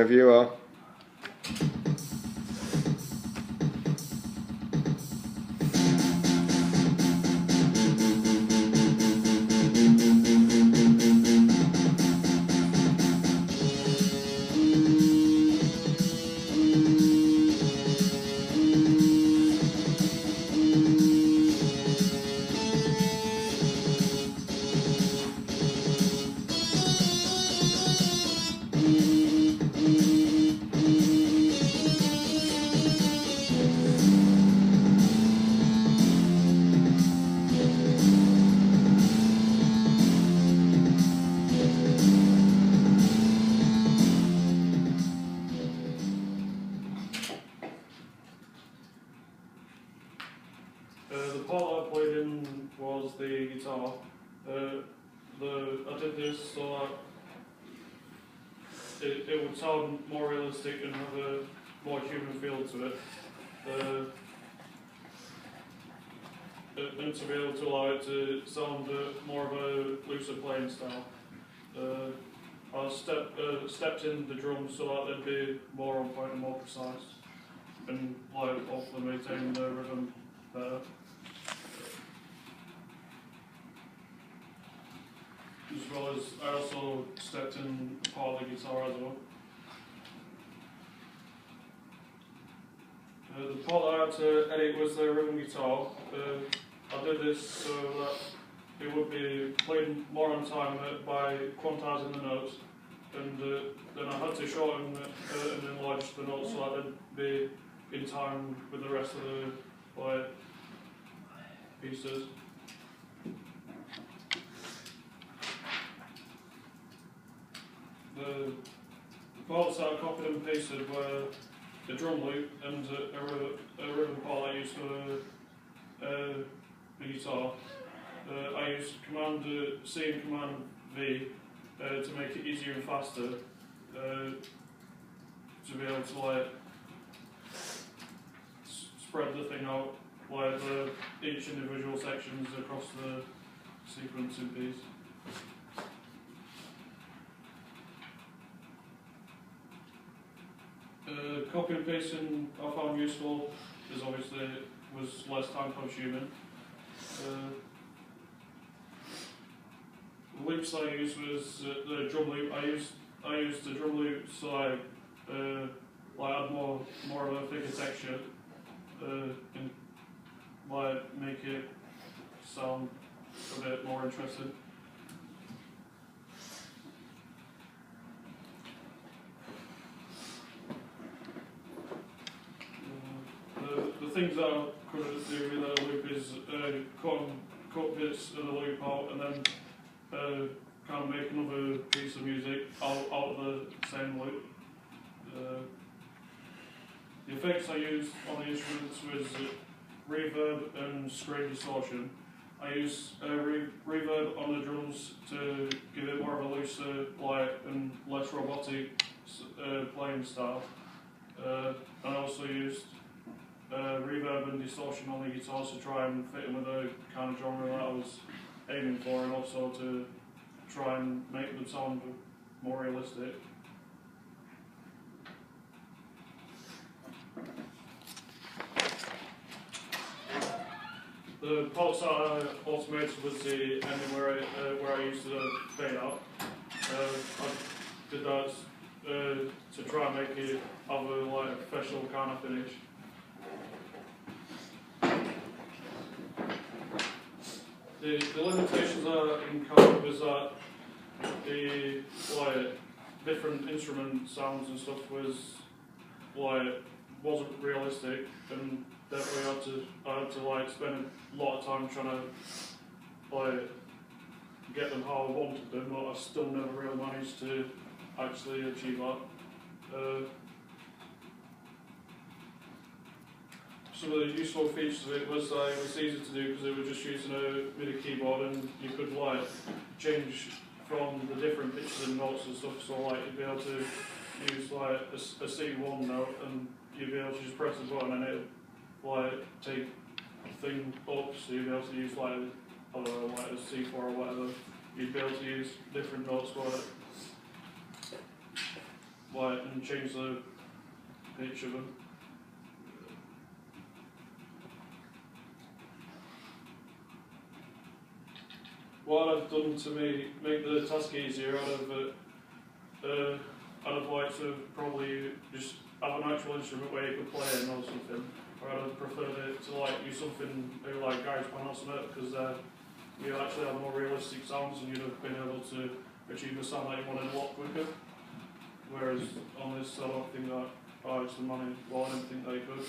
whenever you are. The part I played in was the guitar. I did this so that it would sound more realistic and have a more human feel to it. And to be able to allow it to sound more of a looser playing style. I stepped in the drums so that they'd be more on point and more precise, and like hopefully maintain the rhythm better. As well as I also stepped in part of the guitar as well. The part that I had to edit was the rhythm guitar. I did this so that it would be played more on time by quantizing the notes, and then I had to shorten and enlarge the notes so that they'd be in time with the rest of the pieces. The parts that I copied and pasted were the drum loop and a rhythm part I used for the guitar. I used Command C and Command V to make it easier and faster to be able to like spread the thing out, like each individual sections across the sequencing piece. Copy and pasting I found useful because obviously it was less time consuming. The loops I used was the drum loop. I used the drum loop so I add more of a thicker texture and like make it sound a bit more interesting. The things that I could do with a loop is cut bits of the loop out and then kind of make another piece of music out of the same loop. The effects I used on the instruments was reverb and screen distortion. I used reverb on the drums to give it more of a looser, light and less robotic playing style. And I also used reverb and distortion on the guitars to try and fit in with the kind of genre that I was aiming for, and also to try and make them sound more realistic. The parts that I automated was the ending where I used the fade out. I did that to try and make it have a like professional kind of finish. The limitations I encountered was that the like different instrument sounds and stuff wasn't realistic, and definitely I had to like spend a lot of time trying to like get them how I wanted them, but I still never really managed to actually achieve that. Some of the useful features of it was that it was easy to do because they were just using a MIDI keyboard, and you could like change from the different pitches and notes and stuff. So like you'd be able to use like a C1 note, and you'd be able to just press the button and it like take the thing up. So you'd be able to use like I don't know, like a C4 or whatever. You'd be able to use different notes for it. like and change the pitch of them. What I've done to make the task easier, I'd have liked to probably just have an actual instrument where you could play in or something. Or I'd have preferred it to like use something maybe like GarageBand or something, because you actually have more realistic sounds and you'd have been able to achieve the sound that you wanted a lot quicker. Whereas on this, I don't think that, I didn't think that you could.